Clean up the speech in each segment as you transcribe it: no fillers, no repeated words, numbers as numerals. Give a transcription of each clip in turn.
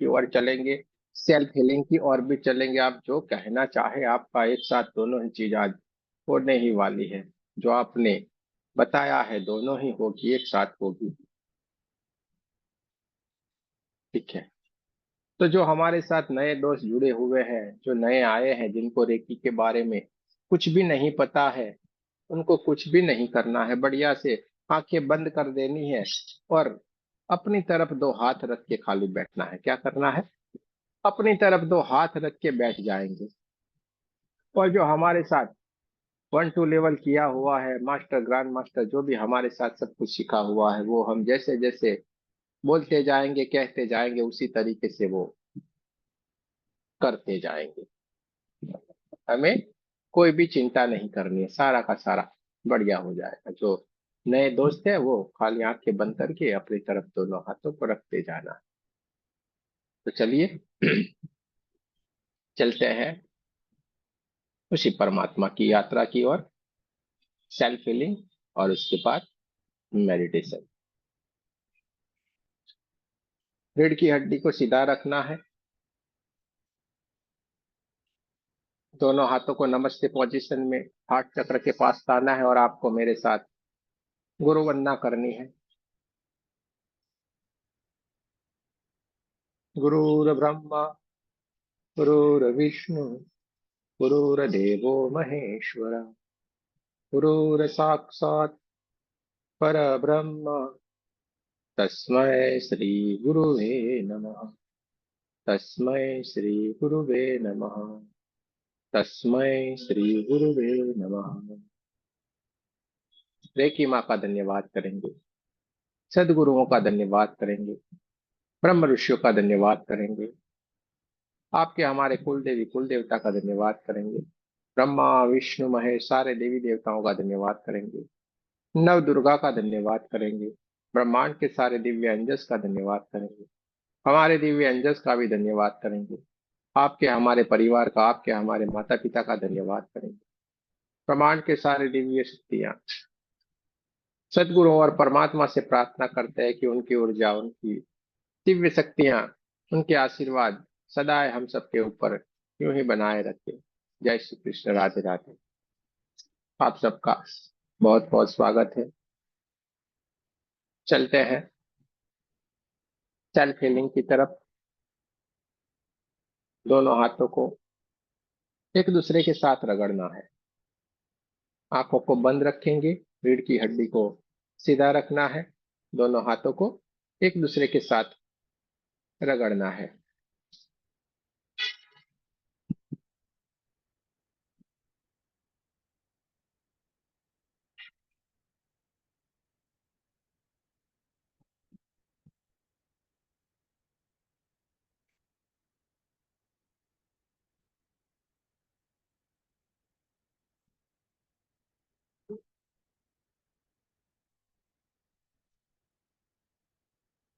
की ओर चलेंगे, self healing की ओर भी चलेंगे। आप जो कहना चाहे आपका एक साथ दोनों ही चीज आज होने ही वाली है। जो आपने बताया है दोनों ही होगी, एक साथ होगी। ठीक है। तो जो हमारे साथ नए दोस्त जुड़े हुए हैं, जो नए आए हैं, जिनको रेकी के बारे में कुछ भी नहीं पता है, उनको कुछ भी नहीं करना है, बढ़िया से आंखें बंद कर देनी है और अपनी तरफ दो हाथ रख के खाली बैठना है। क्या करना है? अपनी तरफ दो हाथ रख के बैठ जाएंगे। और जो हमारे साथ 1 2 लेवल किया हुआ है, मास्टर ग्रैंड मास्टर जो भी हमारे साथ सब कुछ सीखा हुआ है, वो हम जैसे जैसे बोलते जाएंगे, कहते जाएंगे, उसी तरीके से वो करते जाएंगे। हमें कोई भी चिंता नहीं करनी है, सारा का सारा बढ़िया हो जाएगा। जो नए दोस्त है वो खाली आंखें बंद करके अपनी तरफ दोनों हाथों को रखते जाना है। तो चलिए चलते हैं उसी परमात्मा की यात्रा की ओर, सेल्फ हीलिंग और उसके बाद मेडिटेशन। रीढ़ की हड्डी को सीधा रखना है, दोनों हाथों को नमस्ते पोजीशन में हार्ट चक्र के पास लाना है और आपको मेरे साथ गुरु वंदना करनी है। गुरुर्ब्रह्मा गुरुर्विष्णु गुरुर्देवो महेश्वर, गुरुर्साक्षात् परब्रह्म, तस्मै श्री गुरुवे नमः। तस्मै श्री गुरुवे नमः। तस्मै श्री गुरुवे नमः। रेकी माँ का धन्यवाद करेंगे, सदगुरुओं का धन्यवाद करेंगे, ब्रह्म ऋषियों का धन्यवाद करेंगे, आपके हमारे कुल देवी कुल देवता का धन्यवाद करेंगे, ब्रह्मा विष्णु महेश सारे देवी देवताओं का धन्यवाद करेंगे, नव दुर्गा का धन्यवाद करेंगे, ब्रह्मांड के सारे दिव्य अंजस का धन्यवाद करेंगे, हमारे दिव्य अंजस का भी धन्यवाद करेंगे, आपके हमारे परिवार का, आपके हमारे माता पिता का धन्यवाद करेंगे, ब्रह्मांड के सारे दिव्य शक्तियां, सदगुरु और परमात्मा से प्रार्थना करते हैं कि उनकी ऊर्जा, उनकी दिव्य शक्तियां, उनके आशीर्वाद सदाए हम सबके ऊपर यूं ही बनाए रखे। जय श्री कृष्ण, राधे राधे। आप सबका बहुत बहुत स्वागत है। चलते हैं सेल्फ हीलिंग की तरफ। दोनों हाथों को एक दूसरे के साथ रगड़ना है, आंखों को बंद रखेंगे, रीढ़ की हड्डी को सीधा रखना है, दोनों हाथों को एक दूसरे के साथ रगड़ना है।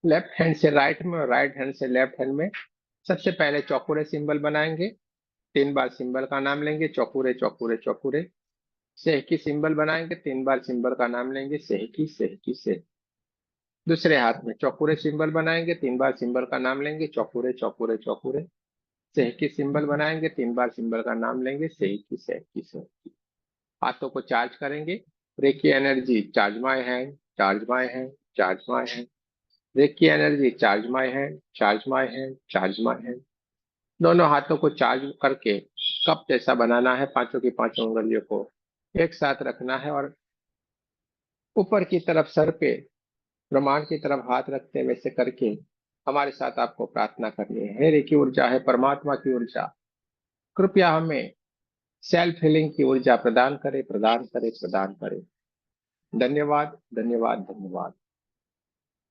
लेफ्ट हैंड से राइट में और राइट हैंड से लेफ्ट हैंड में सबसे पहले चौकुरे सिंबल बनाएंगे। 3 बार सिंबल का नाम लेंगे, चौकुरे चौकुरे चौकुरे। सेहकी सिंबल बनाएंगे, 3 बार सिंबल का नाम लेंगे, सेहकी सेहकी सेह। दूसरे हाथ में चौकुरे सिंबल बनाएंगे, 3 बार सिंबल का नाम लेंगे, चौकुरे चौकुरे चौकुरे। सेहकी सिंबल बनाएंगे, 3 बार सिंबल का नाम लेंगे, सेहकी सेहकी सेहकी। हाथों को चार्ज करेंगे। Reiki energy charge my hand, charge my hand, charge my hand. Reiki energy charge my hand, charge my hand, charge my hand. दोनों हाथों को चार्ज करके कप जैसा बनाना है, पांचों की पांचों उंगलियों को एक साथ रखना है और ऊपर की तरफ सर पे ब्रह्मांड की तरफ हाथ रखते हुए से करके हमारे साथ आपको प्रार्थना करनी है। हे रे की ऊर्जा, है परमात्मा की ऊर्जा, कृपया हमें सेल्फ हीलिंग की ऊर्जा प्रदान करे, प्रदान करे, प्रदान करे। धन्यवाद धन्यवाद धन्यवाद।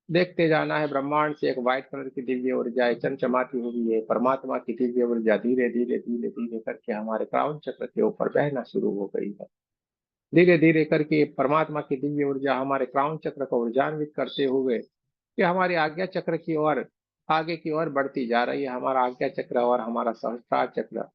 देखते जाना है, ब्रह्मांड से एक व्हाइट कलर की दिव्य ऊर्जा चमचमाती हुई है, परमात्मा की दिव्य ऊर्जा धीरे धीरे धीरे धीरे करके हमारे क्राउन चक्र के ऊपर बहना शुरू हो गई है। धीरे धीरे करके परमात्मा की दिव्य ऊर्जा हमारे क्राउन चक्र को ऊर्जान्वित करते हुए कि हमारी आज्ञा चक्र की ओर, आगे की ओर बढ़ती जा रही है। हमारा आज्ञा चक्र और हमारा सहस्त्रार चक्र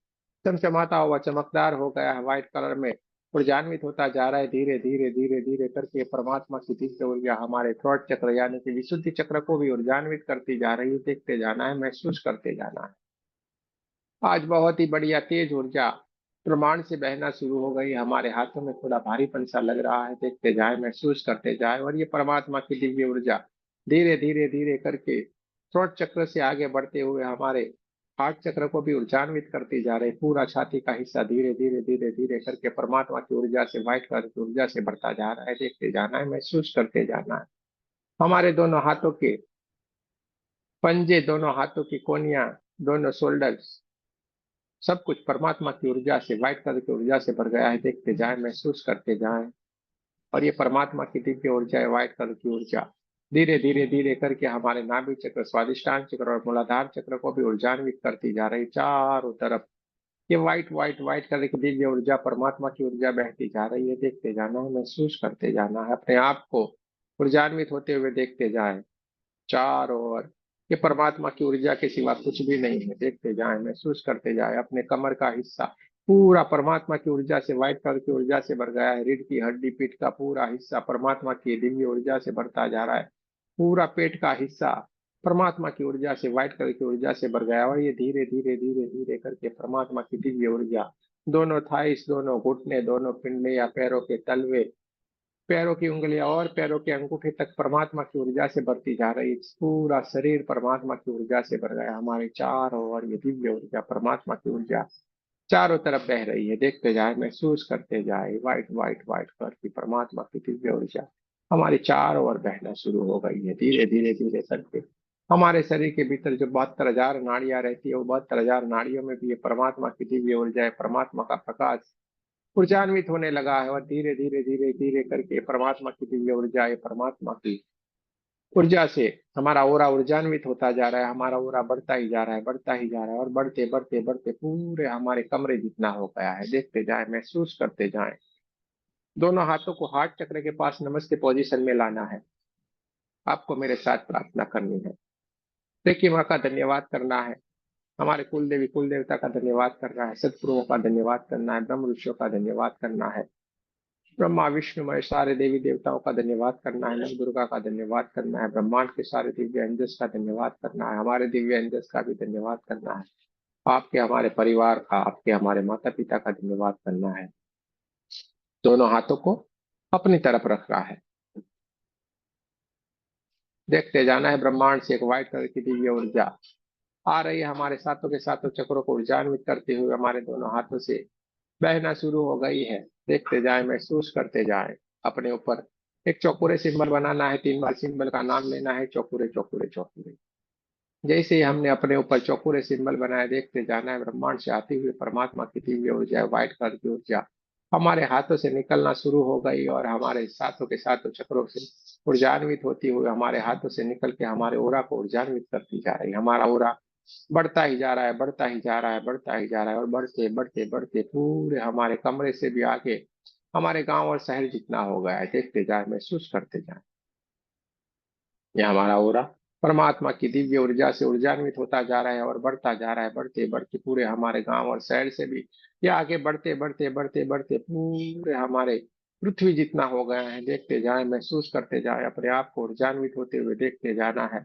चमचमाता हुआ चमकदार हो गया है व्हाइट कलर में। ऊर्जान्वित होता जा रहा है, धीरे धीरे धीरे धीरे करके परमात्मा की दिव्य ऊर्जा हमारे थ्रोट चक्र यानी कि विशुद्धि चक्र को भी ऊर्जान्वित करती जा रही है। देखते जाना है, महसूस करते जाना है। आज बहुत ही बढ़िया तेज ऊर्जा ब्रह्मांड से बहना शुरू हो गई। हमारे हाथों में थोड़ा भारीपन सा लग रहा है, देखते जाए, महसूस करते जाए। और ये परमात्मा की दिव्य ऊर्जा धीरे धीरे धीरे करके थ्रोट चक्र से आगे बढ़ते हुए हमारे हार्ट चक्र को भी ऊर्जान्वित करती जा रही। पूरा छाती का हिस्सा धीरे धीरे धीरे धीरे करके परमात्मा की ऊर्जा से, व्हाइट कलर की ऊर्जा से बढ़ता जा रहा है। देखते जाना है, महसूस करते जाना है। हमारे दोनों हाथों के पंजे, दोनों हाथों की कोनियां, दोनों शोल्डर्स, सब कुछ परमात्मा की ऊर्जा से, व्हाइट कलर की ऊर्जा से भर गया है। देखते जाएं, महसूस करते जाएं। और ये परमात्मा की दिव्य ऊर्जा है, व्हाइट कलर की ऊर्जा धीरे धीरे धीरे करके हमारे नाभि चक्र, स्वादिष्टान चक्र और मूलाधार चक्र को भी ऊर्जान्वित करती जा रही चारों तरफ। ये व्हाइट व्हाइट व्हाइट कलर की दिव्य ऊर्जा, परमात्मा की ऊर्जा बहती जा रही है। देखते जाना है, महसूस करते जाना है। अपने आप को ऊर्जान्वित होते हुए देखते जाएं चारों ओर। ये परमात्मा की ऊर्जा के सिवा कुछ भी नहीं है। देखते जाएं, महसूस करते जाएं। अपने कमर का हिस्सा पूरा परमात्मा की ऊर्जा से, व्हाइट कलर की ऊर्जा से भर गया है। रीढ़ की हड्डी, पीठ का पूरा हिस्सा परमात्मा की दिव्य ऊर्जा से भरता जा रहा है। पूरा पेट का हिस्सा परमात्मा की ऊर्जा से, व्हाइट कलर की ऊर्जा से भर गया है। और ये धीरे धीरे धीरे धीरे करके परमात्मा की दिव्य ऊर्जा दोनों थाइस, दोनों घुटने, दोनों पिंडे या पैरों के तलवे, पैरों की उंगलियां और पैरों के अंगूठे तक परमात्मा की ऊर्जा से भरती जा रही। पूरा शरीर परमात्मा की ऊर्जा से भर गया। हमारे चारों ओर ये दिव्य ऊर्जा, परमात्मा की ऊर्जा चारों तरफ बह रही है। देखते जाए, महसूस करते जाए। व्हाइट व्हाइट व्हाइट कलर की परमात्मा की दिव्य ऊर्जा हमारी चारों ओर बहना शुरू हो गई है, धीरे धीरे धीरे करके। हमारे शरीर के भीतर जो 72,000 नाड़ियां रहती है, वो 72,000 नाड़ियों में भी ये परमात्मा की दिव्य ऊर्जा है, परमात्मा का प्रकाश ऊर्जान्वित होने लगा है। और धीरे धीरे धीरे धीरे करके परमात्मा की दिव्य ऊर्जा, ये परमात्मा की ऊर्जा से हमारा ओरा ऊर्जान्वित होता जा रहा है। हमारा ओरा बढ़ता ही जा रहा है, बढ़ता ही जा रहा है। और बढ़ते बढ़ते बढ़ते पूरे हमारे कमरे जितना हो गया है। देखते जाए, महसूस करते जाए। दोनों हाथों को हार्ट चक्र के पास नमस्ते पोजीशन में लाना है। आपको मेरे साथ प्रार्थना करनी है। देखिए, माँ का धन्यवाद करना है, हमारे कुल देवी कुल देवता का धन्यवाद करना है, सदगुरुओं का धन्यवाद करना है, ब्रह्म ऋषियों का धन्यवाद करना है, ब्रह्मा विष्णु महेश सारे देवी देवताओं का धन्यवाद करना है, नव दुर्गा का धन्यवाद करना है, ब्रह्मांड के सारे दिव्य अंजस का धन्यवाद करना है, हमारे दिव्य अंजस का भी धन्यवाद करना है, आपके हमारे परिवार का, आपके हमारे माता पिता का धन्यवाद करना है। दोनों हाथों को अपनी तरफ रख रहा है। देखते जाना है, ब्रह्मांड से एक व्हाइट कलर की दिव्य ऊर्जा आ रही है, हमारे सातों के सातों चक्रों को ऊर्जान्वित करते हुए हमारे दोनों हाथों से बहना शुरू हो गई है। देखते जाए, महसूस करते जाए। अपने ऊपर एक चौकोरे सिंबल बनाना है, 3 बार सिंबल का नाम लेना है, चौकोरे चौकोरे चौकोरे। जैसे ही हमने अपने ऊपर चौकोरे सिंबल बनाया, देखते जाना है, ब्रह्मांड से आती हुई परमात्मा की दिव्य ऊर्जा, व्हाइट कलर की ऊर्जा हमारे हाथों से निकलना शुरू हो गई। और हमारे सातों के सातों चक्रों से ऊर्जान्वित होती हुई हमारे हाथों से निकल के हमारे ओरा को ऊर्जान्वित करती जा रही है। हमारा ओरा बढ़ता ही जा रहा है, बढ़ता ही जा रहा है, बढ़ता ही जा रहा है। और बढ़ते बढ़ते बढ़ते पूरे हमारे कमरे से भी आगे हमारे गांव और शहर जितना हो गया है। देखते जाए, महसूस करते जाए। यह हमारा ओरा परमात्मा की दिव्य ऊर्जा से ऊर्जान्वित होता जा रहा है और बढ़ता जा रहा है, बढ़ते बढ़ते पूरे हमारे गांव और शहर से भी ये आगे बढ़ते बढ़ते बढ़ते बढ़ते पूरे हमारे पृथ्वी जितना हो गया है। देखते जाए, महसूस करते जाए। अपने आप को ऊर्जान्वित होते हुए देखते जाना है।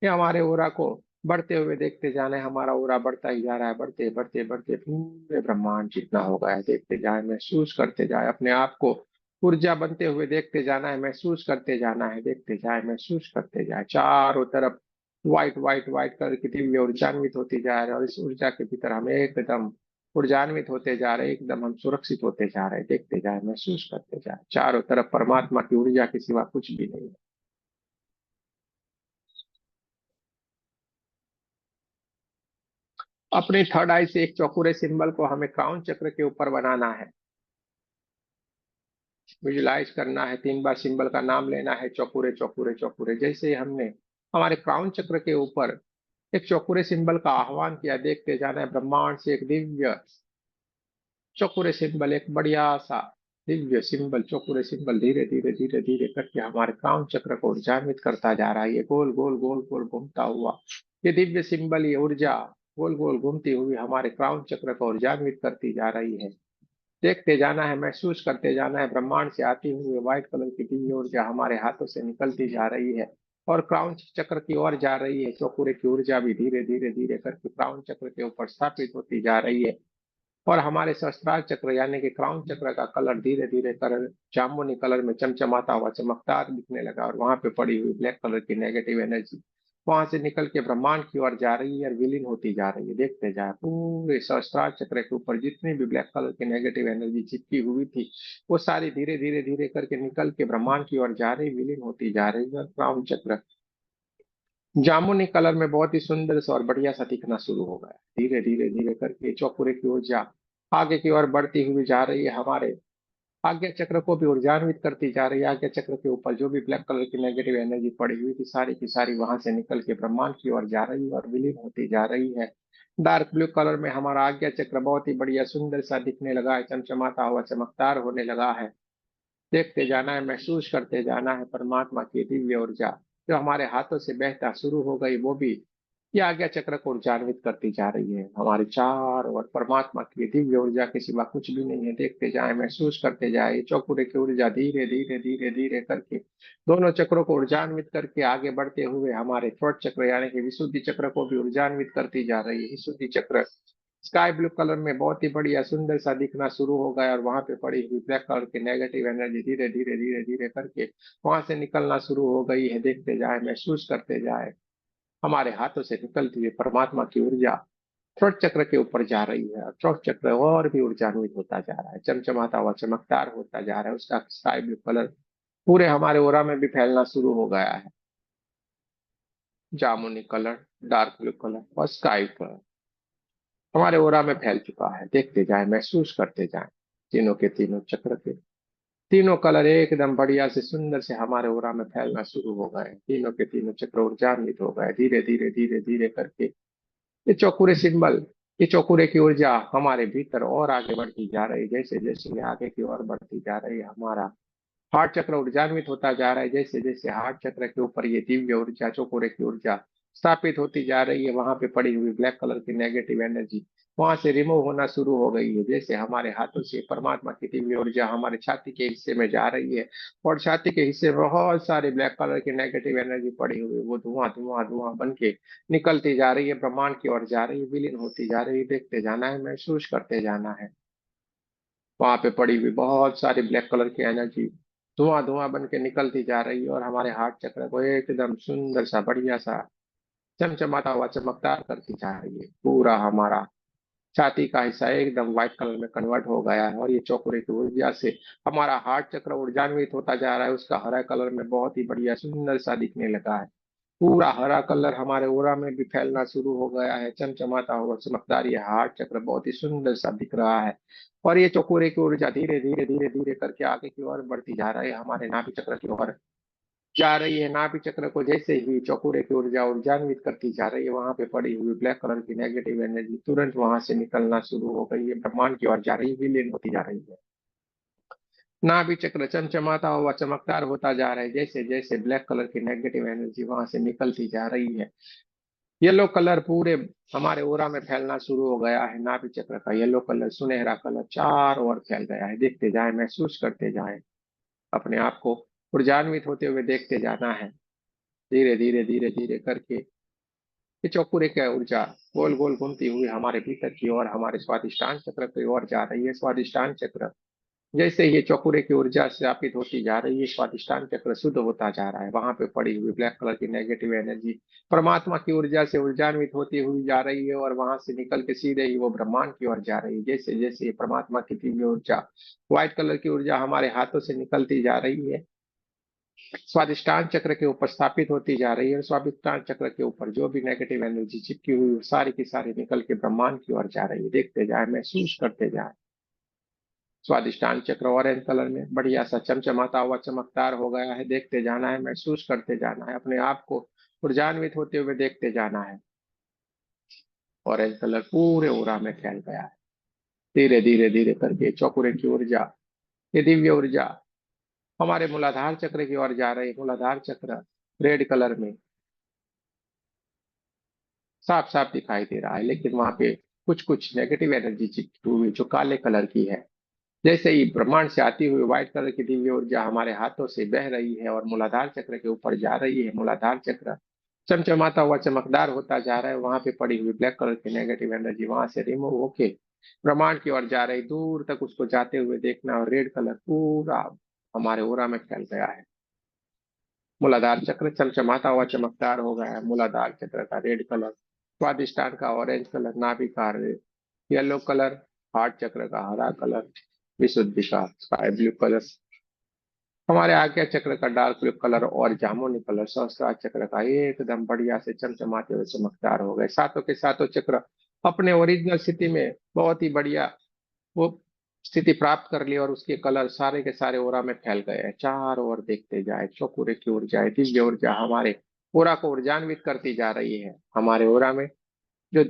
ये हमारे ओरा को बढ़ते हुए देखते जाना है। हमारा ओरा बढ़ता ही जा रहा है, बढ़ते बढ़ते बढ़ते पूरे ब्रह्मांड जितना हो गया है। देखते जाए, महसूस करते जाए। अपने आप को ऊर्जा बनते हुए देखते जाना है, महसूस करते जाना है। देखते जाए, महसूस करते जाए। चारों तरफ व्हाइट व्हाइट व्हाइट कलर की दिव्य ऊर्जान्वित होती जा रही है। और इस ऊर्जा के भीतर हम एकदम ऊर्जान्वित होते जा रहे हैं, एकदम हम सुरक्षित होते जा रहे हैं। देखते जाए, महसूस करते जाए। चारों तरफ परमात्मा की ऊर्जा के सिवा कुछ भी नहीं है। अपने थर्ड आई से एक चौकुरे सिंबल को हमें क्राउन चक्र के ऊपर बनाना है, विजुलाइज करना है। 3 बार सिंबल का नाम लेना है, चौकुरे चौकुरे चौकुरे। जैसे ही हमने हमारे क्राउन चक्र के ऊपर एक चौकुरे सिंबल का आह्वान किया, देखते जाना है, ब्रह्मांड से एक दिव्य चौकुरे सिंबल, एक बढ़िया सा दिव्य सिंबल, चौकुरे सिंबल धीरे धीरे धीरे धीरे करके हमारे क्राउन चक्र को ऊर्जान्वित करता जा रहा है। ये गोल गोल गोल गोल घूमता हुआ ये दिव्य सिंबल, ये ऊर्जा गोल गोल घूमती हुई हमारे क्राउन चक्र को ऊर्जान्वित करती जा रही है। देखते जाना है, महसूस करते जाना है। ब्रह्मांड से आती हुई व्हाइट कलर की दिव्य ऊर्जा हमारे हाथों से निकलती जा रही है और क्राउन चक्र की ओर जा रही है। चौकुरे की ऊर्जा भी धीरे धीरे धीरे करके क्राउन चक्र के ऊपर स्थापित होती जा रही है और हमारे सहस्त्रार चक्र यानी कि क्राउन चक्र का कलर धीरे धीरे कर जामुनी कलर में चमचमाता हुआ चमकदार दिखने लगा और वहां पे पड़ी हुई ब्लैक कलर की नेगेटिव एनर्जी वहां से निकल के ब्रह्मांड की ओर जा रही है और विलीन होती जा रही है। देखते जाए पूरे सहस्त्रार चक्र के ऊपर जितनी भी ब्लैक कलर की नेगेटिव एनर्जी चिपकी हुई थी वो सारी धीरे धीरे धीरे करके निकल के ब्रह्मांड की ओर जा रही, विलीन होती जा रही है और क्राउन चक्र जामुनी कलर में बहुत ही सुंदर सा और बढ़िया सा दिखना शुरू हो गया। धीरे धीरे धीरे करके चौपुरे की ऊर्जा आगे की ओर बढ़ती हुई जा रही है। हमारे आज्ञा चक्र को भी ऊर्जान्वित करती जा रही है। आज्ञा चक्र के ऊपर जो भी ब्लैक कलर की नेगेटिव एनर्जी पड़ी हुई थी सारी की सारी वहां से निकल के ब्रह्मांड की ओर जा रही है और विलीन होती जा रही है। डार्क ब्लू कलर में हमारा आज्ञा चक्र बहुत ही बढ़िया सुंदर सा दिखने लगा है, चमचमाता हुआ चमकदार होने लगा है। देखते जाना है, महसूस करते जाना है। परमात्मा की दिव्य ऊर्जा जो हमारे हाथों से बहता शुरू हो गई वो भी ये आज्ञा चक्र को ऊर्जान्वित करती जा रही है। हमारे चार और परमात्मा की दिव्य ऊर्जा के सिवा कुछ भी नहीं है। देखते जाए, महसूस करते जाए। ये चौकुरे की ऊर्जा धीरे धीरे धीरे धीरे करके दोनों चक्रों को ऊर्जान्वित करके आगे बढ़ते हुए हमारे थ्रोट चक्र यानी कि विशुद्धि चक्र को भी ऊर्जान्वित करती जा रही है। विशुद्धि चक्र स्काई ब्लू कलर में बहुत ही बढ़िया सुंदर सा दिखना शुरू हो गया और वहां पे पड़ी हुई ब्लैक कलर की नेगेटिव एनर्जी धीरे धीरे धीरे धीरे करके वहां से निकलना शुरू हो गई है। देखते जाए, महसूस करते जाए। हमारे हाथों से निकलती हुई परमात्मा की ऊर्जा थ्रोट चक्र के ऊपर जा रही है। थ्रोट चक्र और भी ऊर्जान्वित होता जा रहा है, चमचमाता हुआ चमकदार होता जा रहा है। उसका स्काई ब्लू कलर पूरे हमारे ओरा में भी फैलना शुरू हो गया है। जामुनी कलर, डार्क ब्लू कलर और स्काई कलर हमारे ओरा में फैल चुका है। देखते जाए, महसूस करते जाए। तीनों के तीनों चक्र के तीनों कलर एकदम बढ़िया से सुंदर से हमारे ओरा में फैलना शुरू हो गए। तीनों के तीनों चक्र ऊर्जान्वित हो गए धीरे धीरे धीरे धीरे करके। ये चौकुरे सिंबल, ये चौकुरे की ऊर्जा हमारे भीतर और आगे बढ़ती जा रही है। जैसे जैसे ये आगे की ओर बढ़ती जा रही है हमारा हार्ट चक्र ऊर्जान्वित होता जा रहा है। जैसे जैसे हार्ट चक्र के ऊपर ये दिव्य ऊर्जा चौकोरे की ऊर्जा स्थापित होती जा रही है वहां पे पड़ी हुई ब्लैक कलर की नेगेटिव एनर्जी वहां से रिमूव होना शुरू हो गई है। जैसे हमारे हाथों से परमात्मा की दिव्य ऊर्जा हमारे छाती के हिस्से में जा रही है और छाती के हिस्से में बहुत सारी ब्लैक कलर की नेगेटिव एनर्जी पड़ी हुई है वो धुआं धुआं धुआं बन के निकलती जा रही है, ब्रह्मांड की ओर जा रही है, विलीन होती जा रही है। देखते जाना है, महसूस करते जाना है। वहां पे पड़ी हुई बहुत सारी ब्लैक कलर की एनर्जी धुआं धुआं बन के निकलती जा रही है और हमारे हार्ट चक्र को एकदम सुंदर सा बढ़िया सा चमचमाता हुआ चमकदार करती जा रही है। पूरा हमारा छाती का हिस्सा एकदम व्हाइट कलर में कन्वर्ट हो गया है और ये चौकुरे की ऊर्जा से हमारा हार्ट चक्र ऊर्जान्वित होता जा रहा है। उसका हरा कलर में बहुत ही बढ़िया सुंदर सा दिखने लगा है। पूरा हरा कलर हमारे ओरा में भी फैलना शुरू हो गया है, चमचमाता हुआ चमकदार ये हार्ट चक्र बहुत ही सुंदर सा दिख रहा है। और ये चौकोरे की ऊर्जा धीरे धीरे धीरे धीरे करके आगे की ओर बढ़ती जा रही है, हमारे नाभि चक्र की ओर जा रही है। नाभि चक्र को जैसे ही चौकोरे की ऊर्जा ऊर्जान्वित करती जा रही है वहां पे पड़ी हुई ब्लैक कलर की नेगेटिव एनर्जी तुरंत वहां से निकलना शुरू हो गई है, ब्रह्मांड की ओर जा रही है, विलीन होती जा रही है। नाभि चक्र चमचमाता हुआ चमकदार होता जा रहा है जैसे जैसे ब्लैक कलर की नेगेटिव एनर्जी वहां से निकलती जा रही है। येलो कलर पूरे हमारे ओरा में फैलना शुरू हो गया है। नाभि चक्र का येलो कलर, सुनहरा कलर चारों ओर फैल गया है। देखते जाए, महसूस करते जाए। अपने आप को ऊर्जान्वित होते हुए देखते जाना है। धीरे धीरे धीरे धीरे करके ये चौकुरे की ऊर्जा गोल गोल घूमती हुई हमारे भीतर की ओर हमारे स्वादिष्टान चक्र की ओर जा रही है। स्वादिष्टान चक्र जैसे ये चौकुरे की ऊर्जा स्थापित होती जा रही है स्वादिष्टान चक्र शुद्ध होता जा रहा है। वहां पे पड़ी हुई ब्लैक कलर की नेगेटिव एनर्जी परमात्मा की ऊर्जा से ऊर्जान्वित होती हुई जा रही है और वहां से निकल के सीधे ही वो ब्रह्मांड की ओर जा रही है। जैसे जैसे ये परमात्मा की दिव्य ऊर्जा व्हाइट कलर की ऊर्जा हमारे हाथों से निकलती जा रही है स्वादिष्टान चक्र के ऊपर स्थापित होती जा रही है और स्वादिष्टान चक्र के ऊपर जो भी नेगेटिव एनर्जी चिपकी हुई वो सारी की सारी निकल के ब्रह्मांड की ओर जा रही है। देखते जाए, महसूस करते जाए। स्वादिष्टान चक्र ऑरेंज कलर में बढ़िया सा चमचमाता हुआ चमकदार हो गया है। देखते जाना है, महसूस करते जाना है। अपने आप को ऊर्जान्वित होते हुए देखते जाना है। ऑरेंज कलर पूरे ओरा में फैल गया है। धीरे धीरे धीरे करके चौकुरे की ऊर्जा, ये दिव्य ऊर्जा हमारे मूलाधार चक्र की ओर जा रही है। मूलाधार चक्र रेड कलर में साफ साफ दिखाई दे रहा है लेकिन वहां पे कुछ कुछ नेगेटिव एनर्जी चिपकी हुई जो काले कलर की है। जैसे ही ब्रह्मांड से आती हुई व्हाइट कलर की दिव्य ऊर्जा हमारे हाथों से बह रही है और मूलाधार चक्र के ऊपर जा रही है, मूलाधार चक्र चमचमाता हुआ चमकदार होता जा रहा है, वहां पे पड़ी हुई ब्लैक कलर की नेगेटिव एनर्जी वहां से रिमूव होके ब्रह्मांड की ओर जा रही, दूर तक उसको जाते हुए देखना, और रेड कलर पूरा हमारे ओरा में फैल गया है। मूलाधार चक्र चमचमाता हुआ चमकदार हो गया है, मूलाधार चक्र का रेड कलर, स्वादिष्टान का ऑरेंज कलर, नाभि का येलो कलर, हार्ट चक्र का हरा कलर, विशुद्धि का स्काई ब्लू कलर, हमारे आज्ञा चक्र का डार्क ब्लू कलर और जामुनी कलर, सहस्त्रार चक्र का एकदम बढ़िया से चमचमाते हुए चमकदार हो गए। सातों के सातों चक्र अपने ओरिजिनल स्थिति में बहुत ही बढ़िया वो स्थिति प्राप्त कर ली, और उसके कलर सारे के सारे ओरा में फैल गए हैं। चारों ओर देखते जाए, चौकुरे की ऊर्जा, दिव्य ऊर्जा हमारे ओरा को ऊर्जान्वित करती जा रही है। हमारे ओरा में जो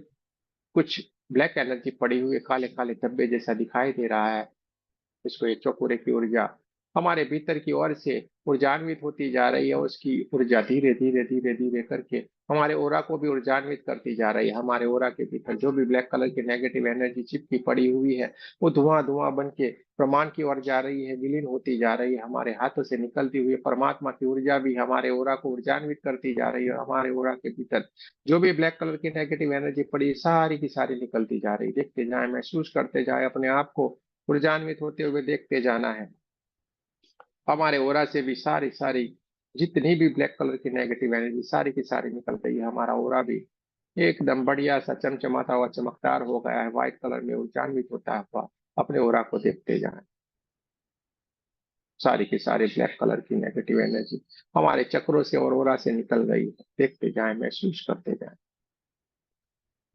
कुछ ब्लैक एनर्जी पड़ी हुई है, काले काले धब्बे जैसा दिखाई दे रहा है, इसको एक चौकुरे की ऊर्जा हमारे भीतर की ओर से ऊर्जान्वित होती जा रही है। उसकी ऊर्जा धीरे धीरे धीरे धीरे करके हमारे ओरा को भी ऊर्जान्वित करती जा रही है। हमारे ओरा के भीतर जो भी ब्लैक कलर की नेगेटिव एनर्जी चिपकी पड़ी हुई है, वो धुआं धुआं बन के प्रमाण की ओर जा रही है, विलीन होती जा रही है। हमारे हाथों से निकलती हुई परमात्मा की ऊर्जा भी हमारे ओरा को ऊर्जान्वित करती जा रही है, और हमारे ओरा के भीतर जो भी ब्लैक कलर की नेगेटिव एनर्जी पड़ी है, सारी की सारी निकलती जा रही है। देखते जाए, महसूस करते जाए, अपने आप को ऊर्जान्वित होते हुए देखते जाना है। हमारे ओरा से भी सारी सारी जितनी भी ब्लैक कलर की नेगेटिव एनर्जी सारी की सारी निकल गई है। हमारा ओरा भी एकदम बढ़िया सा चमचमाता हुआ चमकदार हो गया है, व्हाइट कलर में ऊर्जान्वित होता हुआ। अपने ओरा को देखते जाए, सारी की सारी ब्लैक कलर की नेगेटिव एनर्जी हमारे चक्रों से और ओरा से निकल गई है। देखते जाए, महसूस करते जाए।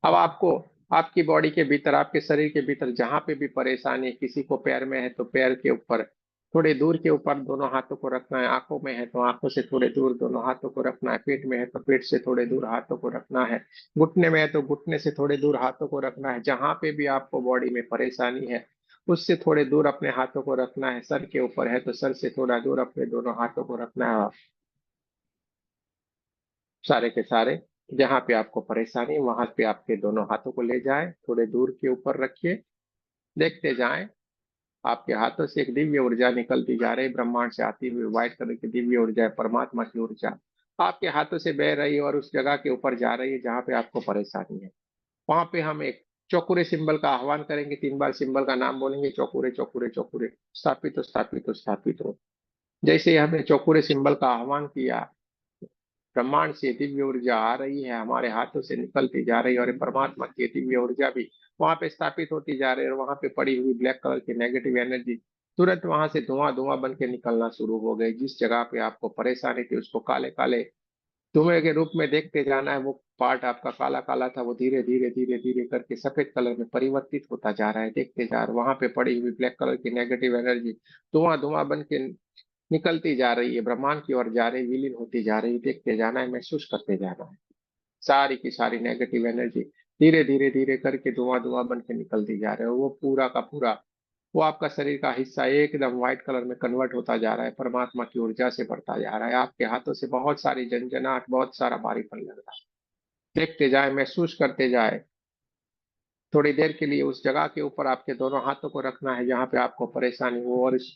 अब आपको आपकी बॉडी के भीतर, आपके शरीर के भीतर जहां पे भी परेशानी है, किसी को पैर में है तो पैर के ऊपर थोड़े दूर के ऊपर दोनों हाथों को रखना है, आंखों में है तो आंखों से थोड़े दूर दोनों हाथों को रखना है, पेट में है तो पेट से थोड़े दूर हाथों को रखना है, घुटने में है तो घुटने से थोड़े दूर हाथों को रखना है। जहां पे भी आपको बॉडी में परेशानी है, उससे थोड़े दूर अपने हाथों को रखना है। सर के ऊपर है तो सर से थोड़ा दूर अपने दोनों हाथों को रखना है। सारे के सारे जहां पे आपको परेशानी वहां पे आपके दोनों हाथों को ले जाए, थोड़े दूर के ऊपर रखिए। देखते जाएं, आपके हाथों से एक दिव्य ऊर्जा निकलती जा रही, ब्रह्मांड से आती हुई व्हाइट कलर की दिव्य ऊर्जा है, परमात्मा की ऊर्जा आपके हाथों से बह रही है और उस जगह के ऊपर जा रही है जहां पे आपको परेशानी है। वहां पे हम एक चौकुरे सिंबल का आह्वान करेंगे, 3 बार सिंबल का नाम बोलेंगे, चौकुरे चौकुरे चौकुरे, स्थापित हो स्थापित हो स्थापित हो। जैसे ही हमने चौकुरे सिंबल का आह्वान किया, ब्रह्मांड से दिव्य ऊर्जा आ रही है, हमारे हाथों से निकलती जा रही है, और ये परमात्मा की दिव्य ऊर्जा भी वहां पे स्थापित होती जा रही है। और वहां पे पड़ी हुई ब्लैक कलर की नेगेटिव एनर्जी तुरंत वहां से धुआं धुआं बन के निकलना शुरू हो गई। जिस जगह पे आपको परेशानी थी उसको काले काले धुएं के रूप में देखते जाना है। वो पार्ट आपका काला काला था, वो धीरे धीरे धीरे धीरे करके सफेद कलर में परिवर्तित होता जा रहा है। देखते जा रहे, वहां पे पड़ी हुई ब्लैक कलर की नेगेटिव एनर्जी धुआं धुआं बन के निकलती जा रही है, ब्रह्मांड की ओर जा रही, विलीन होती जा रही। देखते जाना है, महसूस करते जाना है। सारी की सारी नेगेटिव एनर्जी धीरे धीरे धीरे करके धुआं धुआं बन के निकलती जा रहे हो। वो पूरा का पूरा वो आपका शरीर का हिस्सा एकदम व्हाइट कलर में कन्वर्ट होता जा रहा है, परमात्मा की ऊर्जा से बढ़ता जा रहा है। आपके हाथों से बहुत सारी झंझनाहट, बहुत सारा भारीपन लग रहा है। देखते जाए, महसूस करते जाए। थोड़ी देर के लिए उस जगह के ऊपर आपके दोनों हाथों को रखना है जहां पे आपको परेशानी हो, और इस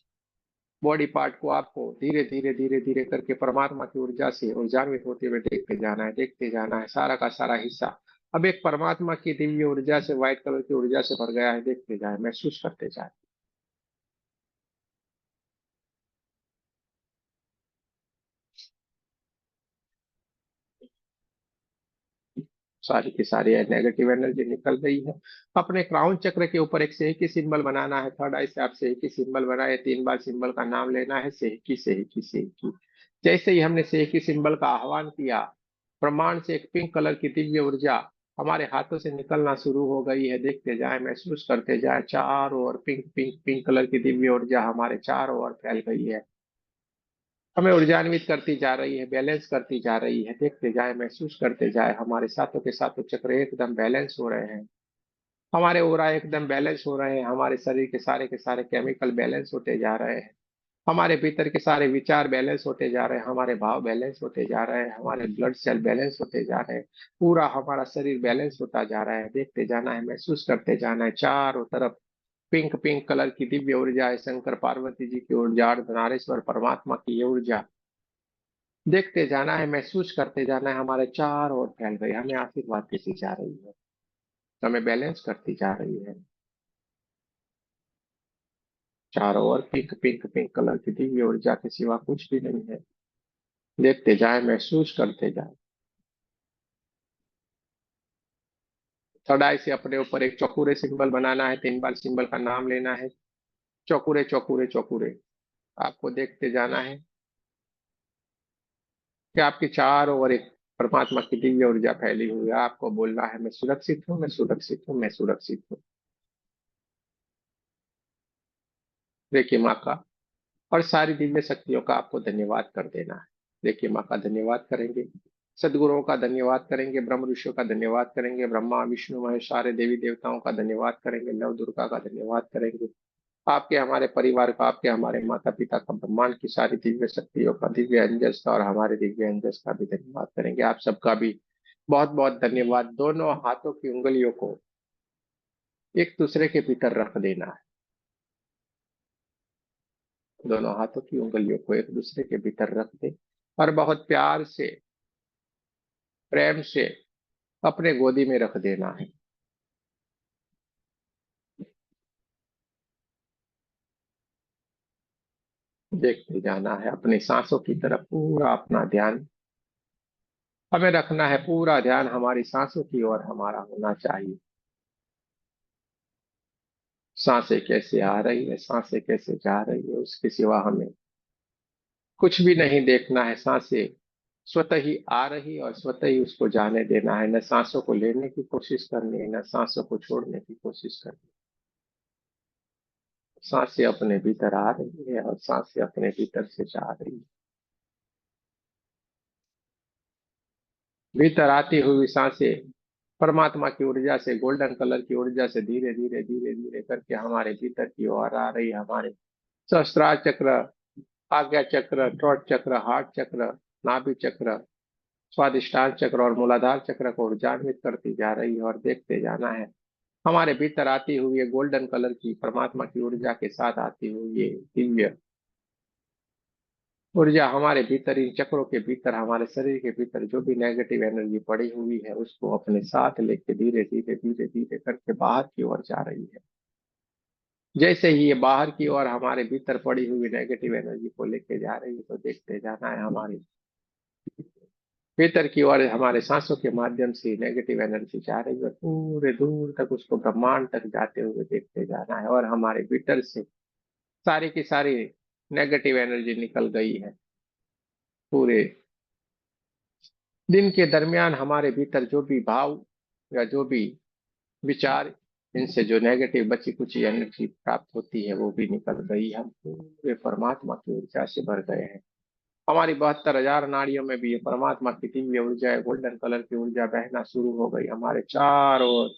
बॉडी पार्ट को आपको धीरे धीरे धीरे धीरे करके परमात्मा की ऊर्जा से ऊर्जान्वित होते हुए देखते जाना है। देखते जाना है, सारा का सारा हिस्सा अब एक परमात्मा की दिव्य ऊर्जा से, व्हाइट कलर की ऊर्जा से भर गया है। देखते जाए, महसूस करते जाए। सारी की सारी नेगेटिव एनर्जी निकल गई है। अपने क्राउन चक्र के ऊपर एक सेहकी सिंबल बनाना है। थर्ड आई से आप सेहकी सिंबल बनाए, 3 बार सिंबल का नाम लेना है, सेहकी सेहकी सेहकी। जैसे ही हमने सेहकी सिंबल का आह्वान किया, ब्रह्मांड से एक पिंक कलर की दिव्य ऊर्जा हमारे हाथों से निकलना शुरू हो गई है। देखते जाए, महसूस करते जाए, चारों ओर पिंक पिंक पिंक कलर की दिव्य ऊर्जा हमारे चारों ओर फैल गई है, हमें ऊर्जान्वित करती जा रही है, बैलेंस करती जा रही है। देखते जाए, महसूस करते जाए, हमारे साथों के साथों चक्र एकदम बैलेंस हो रहे हैं, हमारे ओरा एकदम बैलेंस हो रहे हैं, हमारे शरीर के सारे केमिकल बैलेंस होते जा रहे हैं, हमारे भीतर के सारे विचार बैलेंस होते जा रहे हैं, हमारे भाव बैलेंस होते जा रहे हैं, हमारे ब्लड सेल बैलेंस होते जा रहे हैं, पूरा हमारा शरीर बैलेंस होता जा रहा है। देखते जाना है, महसूस करते जाना है, चारों तरफ पिंक पिंक कलर की दिव्य ऊर्जा है, शंकर पार्वती जी की ऊर्जा, अर्धनारीश्वर परमात्मा की ये ऊर्जा देखते जाना है, महसूस करते जाना है, हमारे चारों ओर फैल रही है, हमें आशीर्वाद देती जा रही है, हमें बैलेंस करती जा रही है। चारों ओर पिंक पिंक पिंक कलर की दिव्य ऊर्जा के सिवा कुछ भी नहीं है। देखते जाए, महसूस करते जाए। थर्ड आई से अपने ऊपर एक चौकुरे सिंबल बनाना है, 3 बार सिंबल का नाम लेना है, चौकुरे चौकुरे चौकुरे। आपको देखते जाना है कि आपके चारों ओर एक परमात्मा की दिव्य ऊर्जा फैली हुई है। आपको बोलना है, मैं सुरक्षित हूँ, मैं सुरक्षित हूँ, मैं सुरक्षित हूँ। देखिए माँ का और सारी दिव्य शक्तियों का आपको धन्यवाद कर देना है। देखिए माँ का धन्यवाद करेंगे, सदगुरुओं का धन्यवाद करेंगे, ब्रह्म ऋषियों का धन्यवाद करेंगे, ब्रह्मा विष्णु महेश सारे देवी देवताओं का धन्यवाद करेंगे, नव दुर्गा का धन्यवाद करेंगे, आपके हमारे परिवार का, आपके हमारे माता पिता का, ब्रह्मांड की सारी दिव्य शक्तियों का, दिव्य अंजस का और हमारे दिव्य अंजस का भी धन्यवाद करेंगे। आप सबका भी बहुत बहुत धन्यवाद। दोनों हाथों की उंगलियों को एक दूसरे के भीतर रख देना है। दोनों हाथों की उंगलियों को एक दूसरे के भीतर रख दे और बहुत प्यार से, प्रेम से अपने गोदी में रख देना है। देखते जाना है अपनी सांसों की तरफ, पूरा अपना ध्यान हमें रखना है, पूरा ध्यान हमारी सांसों की ओर हमारा होना चाहिए। सांसें कैसे आ रही है, सांसें कैसे जा रही है, उसके सिवा हमें कुछ भी नहीं देखना है। सांसें स्वतः ही आ रही और स्वतः ही उसको जाने देना है। न सांसों को लेने की कोशिश करनी है, न सांसों को छोड़ने की कोशिश करनी है। सांसें अपने भीतर आ रही है और सांसें अपने भीतर से जा रही है। भीतर आती हुई सांसें परमात्मा की ऊर्जा से, गोल्डन कलर की ऊर्जा से धीरे धीरे धीरे धीरे करके हमारे भीतर की ओर आ रही है। हमारे सहस्त्रार चक्र, आज्ञा चक्र, ट्रॉट चक्र, हार्ट चक्र, नाभि चक्र, स्वादिष्टान चक्र और मूलाधार चक्र को ऊर्जान्वित करती जा रही है। और देखते जाना है हमारे भीतर आती हुई ये गोल्डन कलर की परमात्मा की ऊर्जा के साथ आती हुई ये दिव्य ऊर्जा हमारे भीतर, इन चक्रों के भीतर, हमारे शरीर के भीतर जो भी नेगेटिव एनर्जी पड़ी हुई है उसको अपने साथ लेके धीरे धीरे धीरे धीरे करके बाहर की ओर जा रही है। जैसे ही ये बाहर की ओर हमारे भीतर पड़ी हुई नेगेटिव एनर्जी को लेके जा रही है, तो देखते जाना है हमारी भीतर की ओर हमारे सांसों के माध्यम से नेगेटिव एनर्जी जा रही है, पूरे दूर तक उसको ब्रह्मांड तक जाते हुए देखते जाना है। और हमारे भीतर से सारी की सारी नेगेटिव एनर्जी निकल गई है। पूरे दिन के दरमियान हमारे भीतर जो भी भाव या जो भी विचार, इनसे जो नेगेटिव बची कुची एनर्जी प्राप्त होती है वो भी निकल गई। हम पूरे परमात्मा की ऊर्जा से भर गए हैं। हमारी 72,000 नाड़ियों में भी ये परमात्मा की दिव्य ऊर्जा, गोल्डन कलर की ऊर्जा बहना शुरू हो गई। हमारे चारों ओर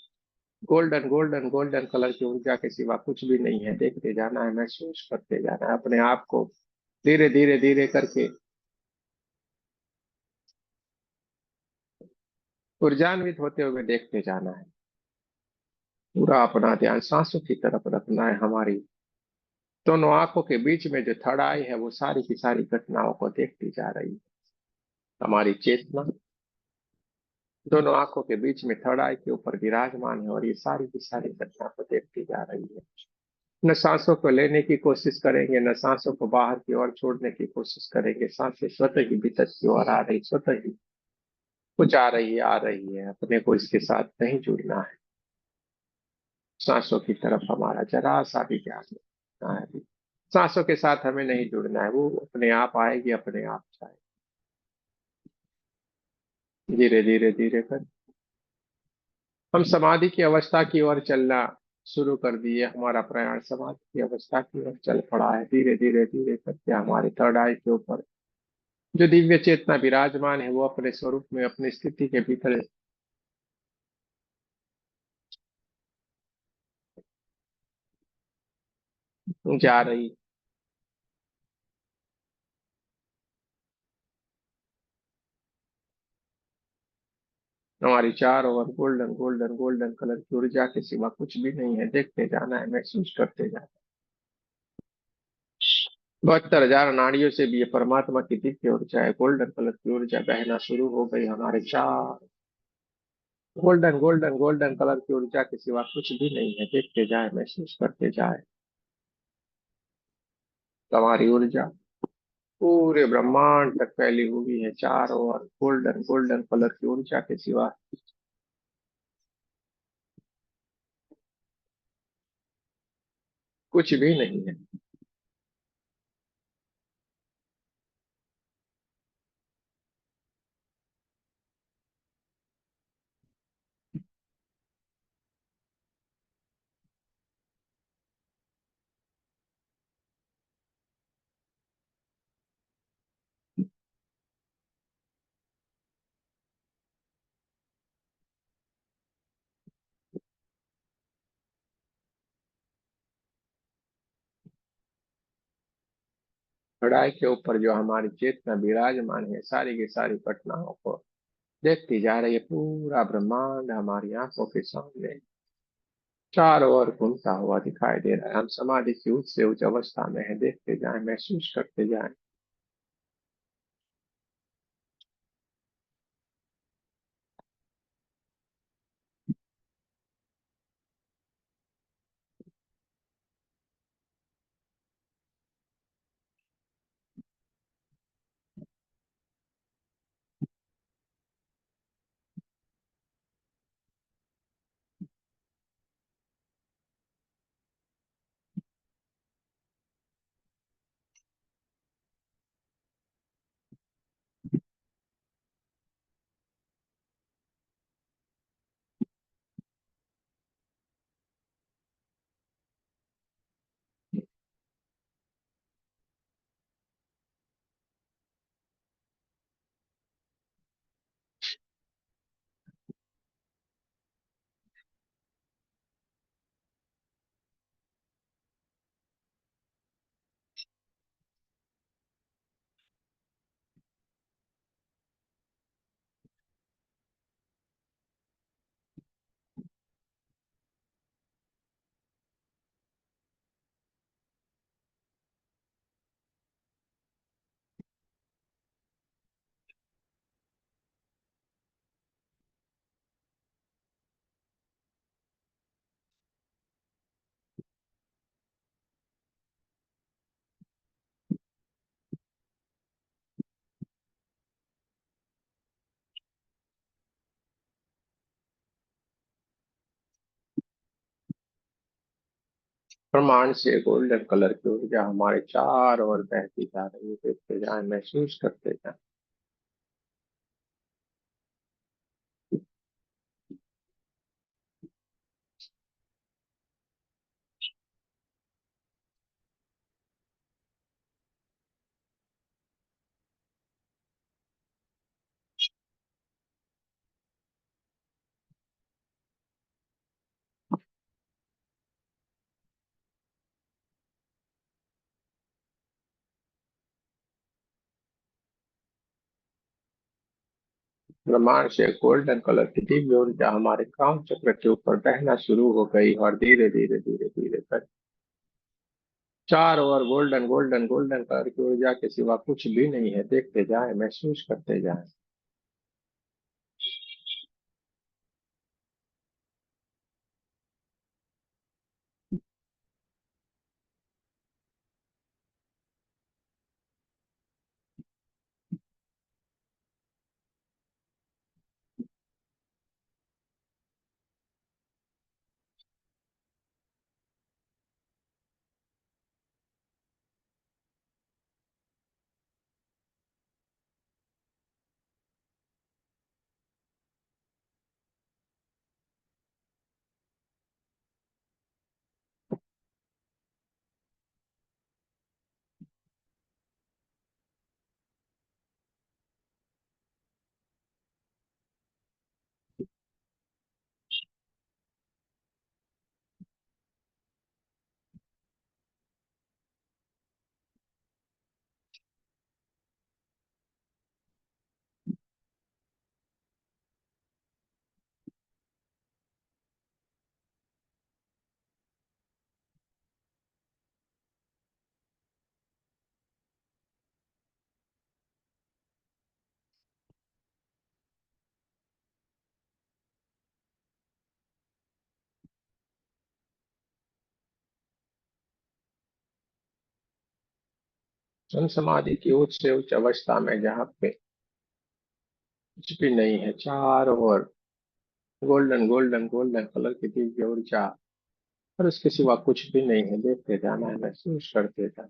गोल्डन गोल्डन गोल्डन कलर की ऊर्जा के सिवा कुछ भी नहीं है। देखते जाना है, महसूस करते जाना है अपने आप को, धीरे धीरे धीरे करके ऊर्जान्वित होते हुए देखते जाना है। पूरा अपना ध्यान सांसों की तरफ रखना है। हमारी दोनों आंखों के बीच में जो थर्ड आई है वो सारी की सारी घटनाओं को देखती जा रही है। हमारी चेतना दोनों आंखों के बीच में थर्ड आई के ऊपर विराजमान है और ये सारी की सारी घटना को देखती जा रही है। न सांसों को लेने की कोशिश करेंगे, न सांसों को बाहर की ओर छोड़ने की कोशिश करेंगे। सांसें स्वतः ही भीतर की ओर आ रही, स्वतः ही कुछ आ रही है, आ रही है। अपने को इसके साथ नहीं जुड़ना है। सांसों की तरफ हमारा जरा सा भी ध्यान देना है। सांसों के साथ हमें नहीं जुड़ना है, वो अपने आप आएगी, अपने आप जाएगी। धीरे धीरे धीरे कर हम समाधि की अवस्था की ओर चलना शुरू कर दिए। हमारा प्रयाण समाधि की अवस्था की ओर चल पड़ा है। धीरे धीरे धीरे करके हमारे थर्ड आई के ऊपर जो दिव्य चेतना विराजमान है वो अपने स्वरूप में, अपनी स्थिति के भीतर जा रही। हमारी चार ओर गोल्डन गोल्डन गोल्डन कलर की ऊर्जा के सिवा कुछ भी नहीं है, देखते जाना है, महसूस करते जाना है। 72,000 नाड़ियों से भी ये परमात्मा की दिव्य ऊर्जा है, गोल्डन कलर की ऊर्जा बहना शुरू हो गई हमारे चार। गोल्डन गोल्डन गोल्डन कलर की ऊर्जा के सिवा कुछ भी नहीं है, देखते जाए, महसूस करते जाए। हमारी ऊर्जा पूरे ब्रह्मांड तक फैली हुई है, चारों ओर गोल्डन गोल्डन कलर की ऊर्जा के सिवा कुछ भी नहीं है। लड़ाई के ऊपर जो हमारी चेतना विराजमान है, सारी की सारी घटनाओं को देखती जा रही है, पूरा ब्रह्मांड हमारी आंखों के सामने चारों ओर घूमता हुआ दिखाई दे रहा है। हम समाधि की उच्च से उच्च अवस्था में है, देखते जाएं, महसूस करते जाएं। ब्रह्मांड से गोल्डन कलर की ऊर्जा हमारे चारों ओर बहती जा रही है, देखते जाएं, महसूस करते जाएं। ब्रह्मांड से गोल्डन कलर की दिव्य ऊर्जा हमारे काम चक्र के ऊपर बहना शुरू हो गई और धीरे धीरे धीरे धीरे कर चार over golden golden golden colour की ऊर्जा के सिवा कुछ भी नहीं है, देखते जाए, महसूस करते जाए। हम समाधि की उच्च से उच्च अवस्था में जहाँ पे कुछ भी नहीं है, चारों ओर गोल्डन गोल्डन गोल्डन कलर की दिव्य ऊर्जा, और उसके सिवा कुछ भी नहीं है। देखते जाना है, महसूस करते जाना।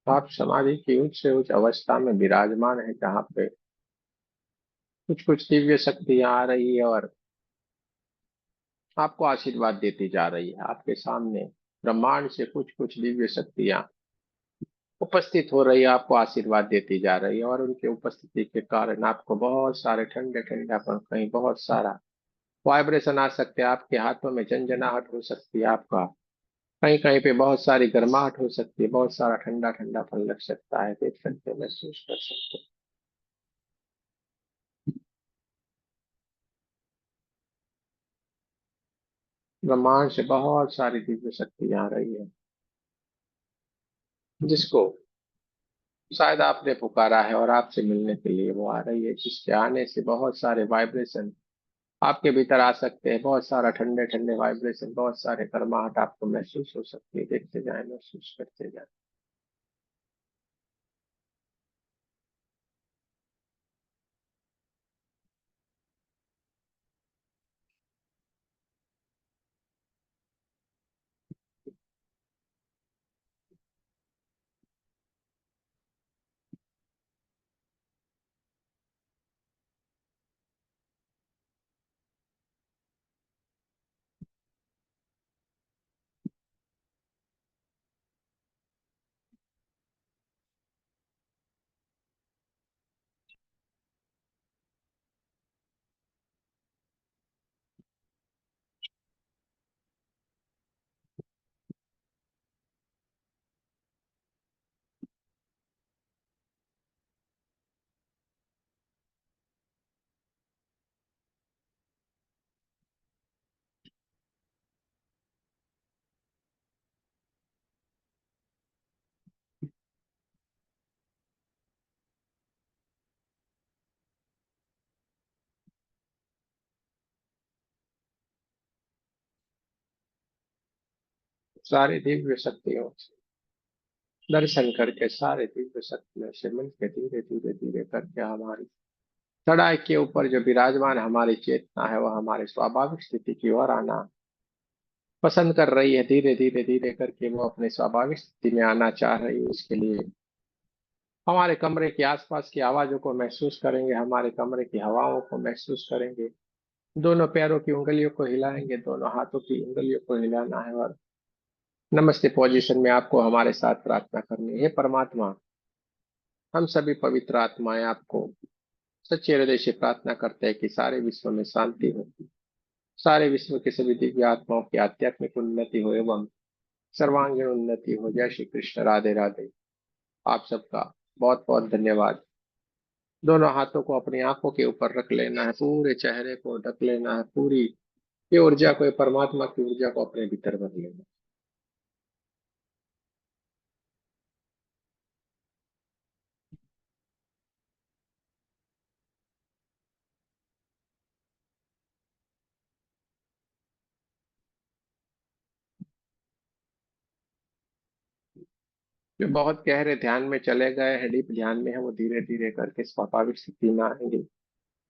आप समाधि की उच्च से उच्च अवस्था में विराजमान है, जहाँ पे कुछ कुछ दिव्य शक्तियां आ रही है और आपको आशीर्वाद देती जा रही है। आपके सामने ब्रह्मांड से कुछ कुछ दिव्य शक्तियां उपस्थित हो रही है, आपको आशीर्वाद देती जा रही है, और उनके उपस्थिति के कारण आपको बहुत सारे ठंडे ठंडापन, कहीं बहुत सारा वाइब्रेशन आ सकते हैं, आपके हाथों में झंझनाहट हो सकती है, आपका कहीं कहीं पे बहुत सारी गर्माहट हो सकती है, बहुत सारा ठंडा ठंडापन लग सकता है। देख सकते हैं, महसूस कर सकते हैं। ब्रह्मांड से बहुत सारी दिव्य शक्तियां आ रही है, जिसको शायद आपने पुकारा है और आपसे मिलने के लिए वो आ रही है, जिसके आने से बहुत सारे वाइब्रेशन आपके भीतर आ सकते हैं, बहुत सारा ठंडे ठंडे वाइब्रेशन, बहुत सारे गर्माहट आपको महसूस हो सकती है। देखते जाए, महसूस करते जाए। सारे दिव्य शक्तियों से दर्शन करके, सारे दिव्य शक्तियों से मिलकर धीरे धीरे धीरे करके हमारी चढ़ाई के ऊपर जो विराजमान हमारी चेतना है, वह हमारे स्वाभाविक स्थिति की ओर आना पसंद कर रही है। धीरे धीरे धीरे करके वो अपने स्वाभाविक स्थिति में आना चाह रही है। इसके लिए हमारे कमरे के आसपास की आवाजों को महसूस करेंगे, हमारे कमरे की हवाओं को महसूस करेंगे, दोनों पैरों की उंगलियों को हिलाएंगे, दोनों हाथों की उंगलियों को हिलाना है, और नमस्ते पोजीशन में आपको हमारे साथ प्रार्थना करनी है। हे परमात्मा, हम सभी पवित्र आत्माएं आपको सच्चे हृदय से प्रार्थना करते हैं कि सारे विश्व में शांति हो, सारे विश्व के सभी दिव्य आत्माओं की आध्यात्मिक उन्नति हो एवं सर्वांगीण उन्नति हो। जय श्री कृष्ण, राधे राधे। आप सबका बहुत बहुत धन्यवाद। दोनों हाथों को अपनी आंखों के ऊपर रख लेना है, पूरे चेहरे को ढक लेना है, पूरी ये ऊर्जा को, ये परमात्मा की ऊर्जा को अपने भीतर भर लेना। जो बहुत गहरे ध्यान में चले गए हैं, डीप ध्यान में है, वो धीरे धीरे करके स्वाभाविक स्थिति में आएंगे।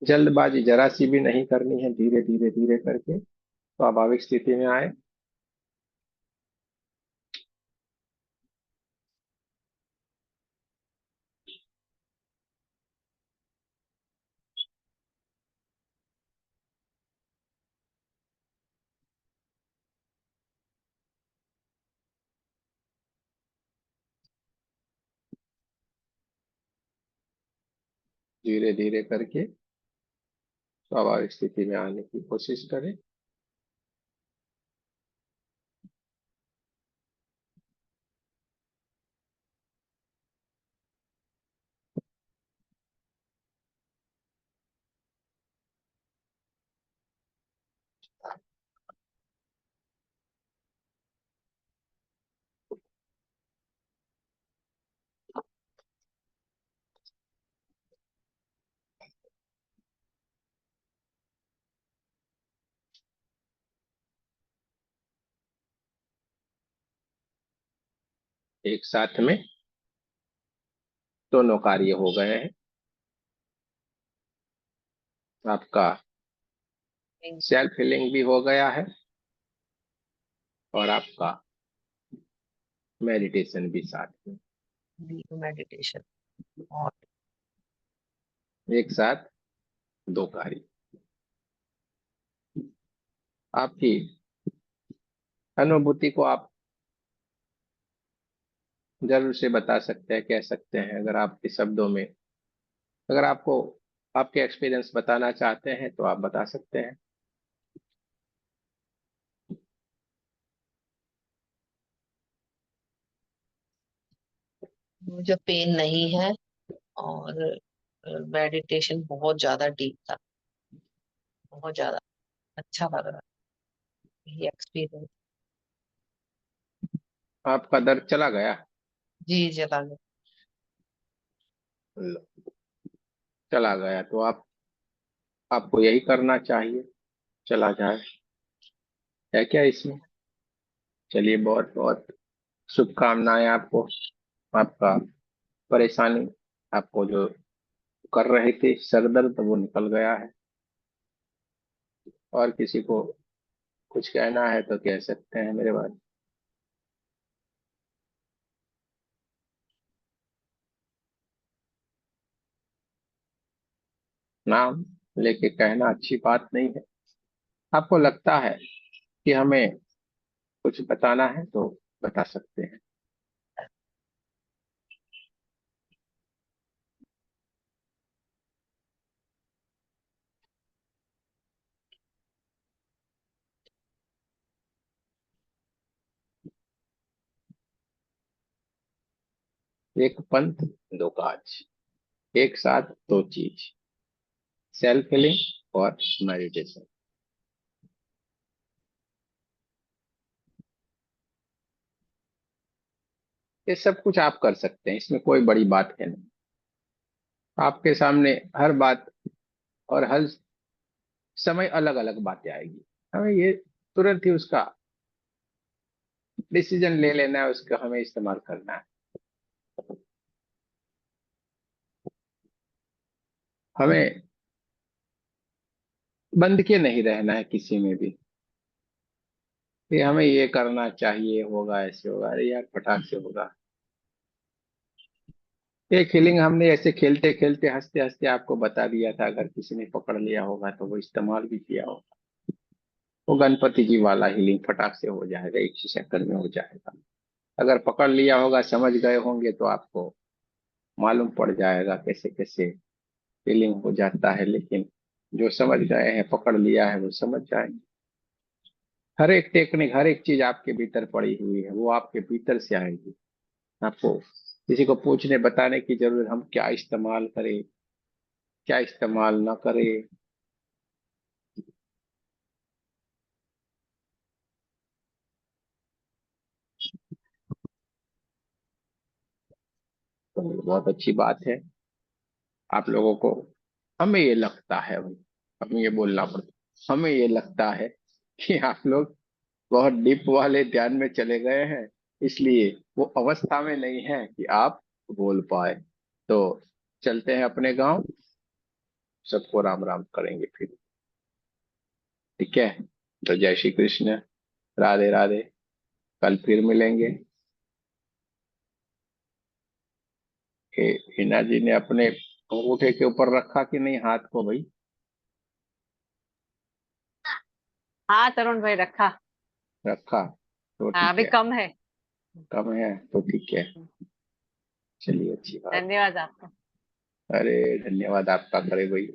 जल्दबाजी जरा सी भी नहीं करनी है, धीरे धीरे धीरे करके स्वाभाविक स्थिति में आए। धीरे धीरे करके स्वाभाविक स्थिति में आने की कोशिश करें। एक साथ में दोनों कार्य हो गए हैं। आपका सेल्फ हीलिंग भी हो गया है और आपका मेडिटेशन भी साथ में, मेडिटेशन और एक साथ दो कार्य। आपकी अनुभूति को आप जरूर से बता सकते हैं, कह सकते हैं। अगर आपके शब्दों में, अगर आपको आपके एक्सपीरियंस बताना चाहते हैं तो आप बता सकते हैं। मुझे पेन नहीं है और मेडिटेशन बहुत ज्यादा डीप था, बहुत ज्यादा अच्छा लग रहा है ये एक्सपीरियंस। आपका दर्द चला गया? जी चला गया। चला गया तो आपको यही करना चाहिए, चला जाए। है क्या इसमें? चलिए, बहुत बहुत शुभकामनाएं आपको। आपका परेशानी, आपको जो कर रहे थे सर दर्द, वो निकल गया है। और किसी को कुछ कहना है तो कह सकते हैं मेरे बाद। नाम लेके कहना अच्छी बात नहीं है। आपको लगता है कि हमें कुछ बताना है तो बता सकते हैं। एक पंथ दो काज, एक साथ दो चीज, सेल्फ हीलिंग और मेडिटेशन। ये सब कुछ आप कर सकते हैं, इसमें कोई बड़ी बात है नहीं। आपके सामने हर बात और हर समय अलग अलग बातें आएगी। हमें ये तुरंत ही उसका डिसीजन ले लेना है, उसका हमें इस्तेमाल करना है। हमें बंद के नहीं रहना है किसी में भी कि हमें ये करना चाहिए, होगा ऐसे होगा, अरे यार फटाक से होगा। ये फीलिंग हमने ऐसे खेलते खेलते हंसते हंसते आपको बता दिया था। अगर किसी ने पकड़ लिया होगा तो वो इस्तेमाल भी किया होगा। वो गणपति जी वाला हीलिंग फटाक से हो जाएगा, एक ही सेकंड में हो जाएगा। अगर पकड़ लिया होगा, समझ गए होंगे तो आपको मालूम पड़ जाएगा कैसे कैसे हीलिंग हो जाता है। लेकिन जो समझ गए हैं, पकड़ लिया है, वो समझ जाएंगे। हर एक टेक्निक, हर एक चीज आपके भीतर पड़ी हुई है, वो आपके भीतर से आएगी। आपको किसी को पूछने बताने की जरूरत, हम क्या इस्तेमाल करें, क्या इस्तेमाल ना करें। तो बहुत अच्छी बात है। आप लोगों को, हमें ये लगता है भाई, हमें ये बोलना पड़ता, हमें ये लगता है कि आप लोग बहुत डीप वाले ध्यान में चले गए हैं, इसलिए वो अवस्था में नहीं है कि आप बोल पाए। तो चलते हैं अपने गांव, सबको राम राम करेंगे फिर। ठीक है? तो जय श्री कृष्ण, राधे राधे। कल फिर मिलेंगे। हिना जी ने अपने अंगूठे के ऊपर रखा कि नहीं हाथ को भाई? हाँ तरुण भाई रखा। रखा तो हाँ ठीक अभी है। कम है। कम है तो ठीक है। चलिए, अच्छी बात। धन्यवाद आपका। अरे धन्यवाद आपका बड़े भाई।